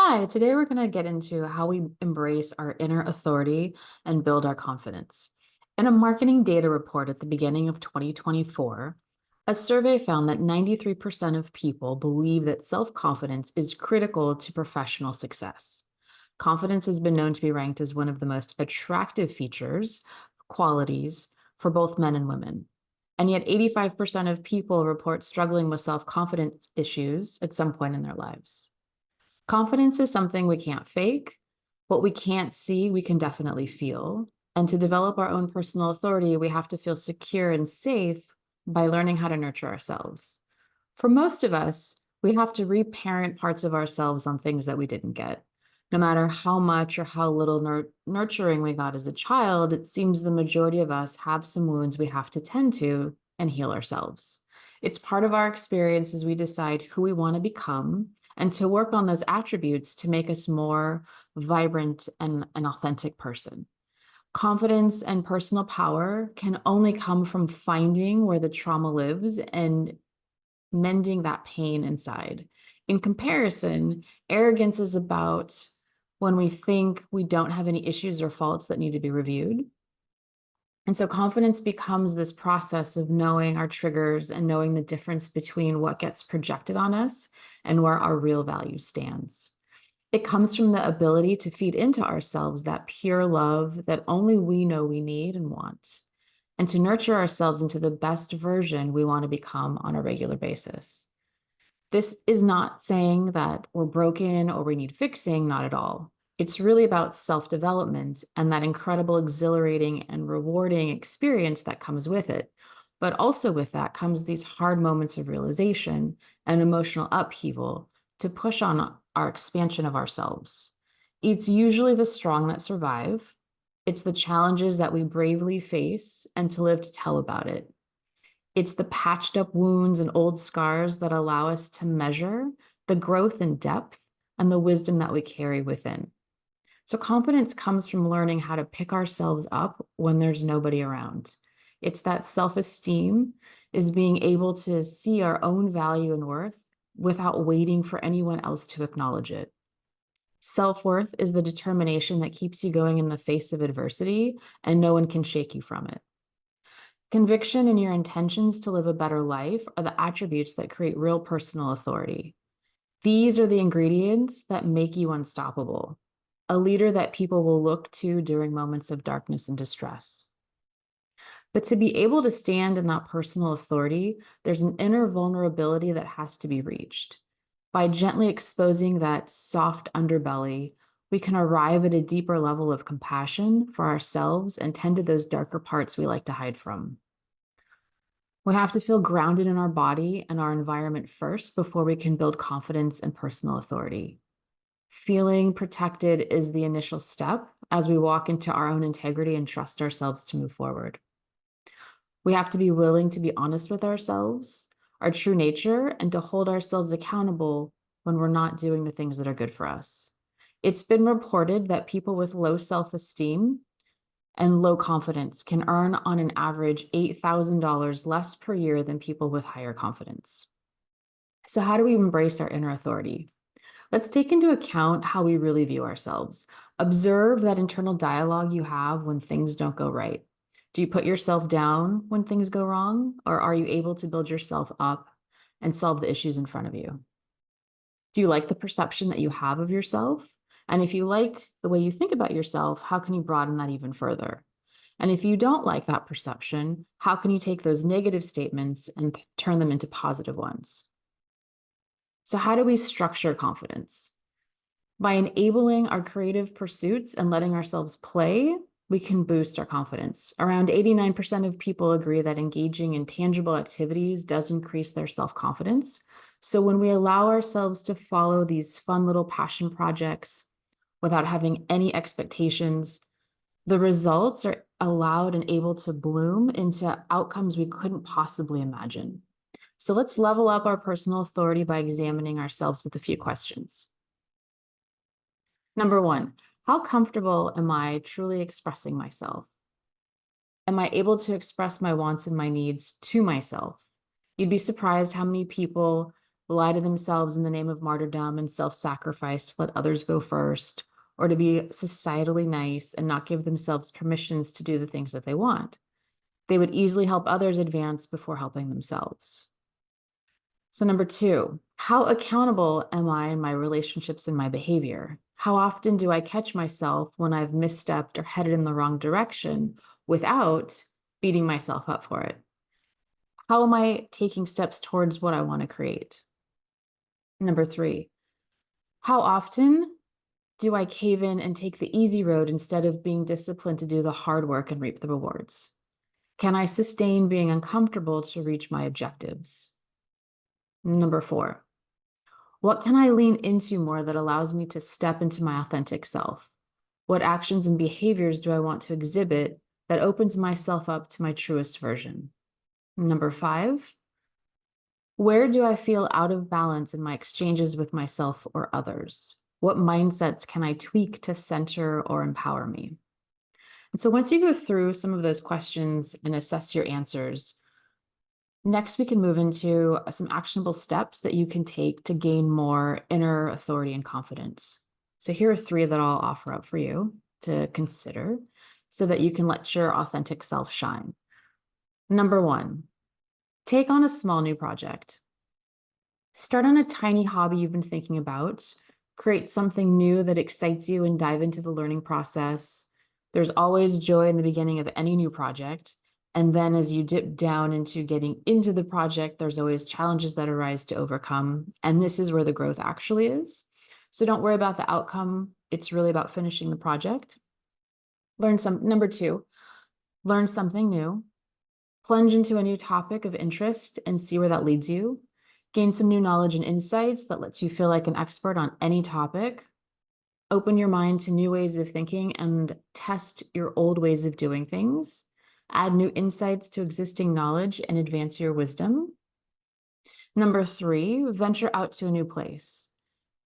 Hi, today we're going to get into how we embrace our inner authority and build our confidence. In a marketing data report at the beginning of 2024, a survey found that 93% of people believe that self-confidence is critical to professional success. Confidence has been known to be ranked as one of the most attractive qualities for both men and women. And yet 85% of people report struggling with self-confidence issues at some point in their lives. Confidence is something we can't fake. What we can't see, we can definitely feel. And to develop our own personal authority, we have to feel secure and safe by learning how to nurture ourselves. For most of us, we have to reparent parts of ourselves on things that we didn't get. No matter how much or how little nurturing we got as a child, it seems the majority of us have some wounds we have to tend to and heal ourselves. It's part of our experience as we decide who we want to become and to work on those attributes to make us more vibrant and an authentic person. Confidence and personal power can only come from finding where the trauma lives and mending that pain inside. In comparison, arrogance is about when we think we don't have any issues or faults that need to be reviewed. And so confidence becomes this process of knowing our triggers and knowing the difference between what gets projected on us and where our real value stands. It comes from the ability to feed into ourselves that pure love that only we know we need and want, and to nurture ourselves into the best version we want to become on a regular basis. This is not saying that we're broken or we need fixing, not at all. It's really about self-development and that incredible, exhilarating and rewarding experience that comes with it. But also with that comes these hard moments of realization and emotional upheaval to push on our expansion of ourselves. It's usually the strong that survive. It's the challenges that we bravely face and to live to tell about it. It's the patched up wounds and old scars that allow us to measure the growth and depth and the wisdom that we carry within. So confidence comes from learning how to pick ourselves up when there's nobody around. It's that self-esteem is being able to see our own value and worth without waiting for anyone else to acknowledge it. Self-worth is the determination that keeps you going in the face of adversity, and no one can shake you from it. Conviction and your intentions to live a better life are the attributes that create real personal authority. These are the ingredients that make you unstoppable, a leader that people will look to during moments of darkness and distress. But to be able to stand in that personal authority, there's an inner vulnerability that has to be reached. By gently exposing that soft underbelly, we can arrive at a deeper level of compassion for ourselves and tend to those darker parts we like to hide from. We have to feel grounded in our body and our environment first before we can build confidence and personal authority. Feeling protected is the initial step as we walk into our own integrity and trust ourselves to move forward. We have to be willing to be honest with ourselves, our true nature, and to hold ourselves accountable when we're not doing the things that are good for us. It's been reported that people with low self-esteem and low confidence can earn on an average $8,000 less per year than people with higher confidence. So how do we embrace our inner authority? Let's take into account how we really view ourselves. Observe that internal dialogue you have when things don't go right. Do you put yourself down when things go wrong, or are you able to build yourself up and solve the issues in front of you? Do you like the perception that you have of yourself? And if you like the way you think about yourself, how can you broaden that even further? And if you don't like that perception, how can you take those negative statements and turn them into positive ones? So how do we structure confidence? By enabling our creative pursuits and letting ourselves play, we can boost our confidence. Around 89% of people agree that engaging in tangible activities does increase their self-confidence. So when we allow ourselves to follow these fun little passion projects without having any expectations, the results are allowed and able to bloom into outcomes we couldn't possibly imagine. So let's level up our personal authority by examining ourselves with a few questions. Number one, how comfortable am I truly expressing myself? Am I able to express my wants and my needs to myself? You'd be surprised how many people lie to themselves in the name of martyrdom and self-sacrifice to let others go first, or to be societally nice and not give themselves permissions to do the things that they want. They would easily help others advance before helping themselves. So number 2, how accountable am I in my relationships and my behavior? How often do I catch myself when I've misstepped or headed in the wrong direction without beating myself up for it? How am I taking steps towards what I want to create? Number 3, how often do I cave in and take the easy road instead of being disciplined to do the hard work and reap the rewards? Can I sustain being uncomfortable to reach my objectives? Number 4, what can I lean into more that allows me to step into my authentic self? What actions and behaviors do I want to exhibit that opens myself up to my truest version? Number 5, where do I feel out of balance in my exchanges with myself or others? What mindsets can I tweak to center or empower me? And so once you go through some of those questions and assess your answers, next we can move into some actionable steps that you can take to gain more inner authority and confidence. So here are 3 that I'll offer up for you to consider so that you can let your authentic self shine. Number 1, take on a small new project. Start on a tiny hobby you've been thinking about. Create something new that excites you and dive into the learning process. There's always joy in the beginning of any new project. And then as you dip down into getting into the project, there's always challenges that arise to overcome. And this is where the growth actually is. So don't worry about the outcome. It's really about finishing the project. Number 2, learn something new. Plunge into a new topic of interest and see where that leads you. Gain some new knowledge and insights that lets you feel like an expert on any topic. Open your mind to new ways of thinking and test your old ways of doing things. Add new insights to existing knowledge and advance your wisdom. Number 3, venture out to a new place.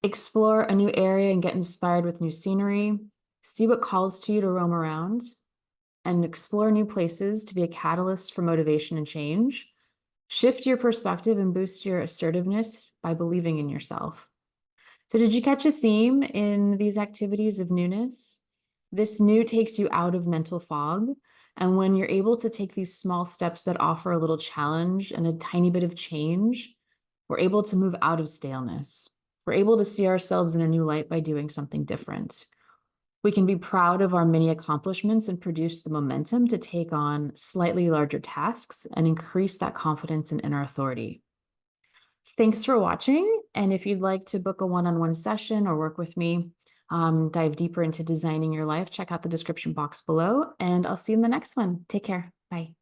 Explore a new area and get inspired with new scenery. See what calls to you to roam around and explore new places to be a catalyst for motivation and change. Shift your perspective and boost your assertiveness by believing in yourself. So did you catch a theme in these activities of newness? This new takes you out of mental fog. And when you're able to take these small steps that offer a little challenge and a tiny bit of change, we're able to move out of staleness. We're able to see ourselves in a new light by doing something different. We can be proud of our many accomplishments and produce the momentum to take on slightly larger tasks and increase that confidence and inner authority. Thanks for watching. And if you'd like to book a one-on-one session or work with me, dive deeper into designing your life, check out the description box below, and I'll see you in the next one. Take care. Bye.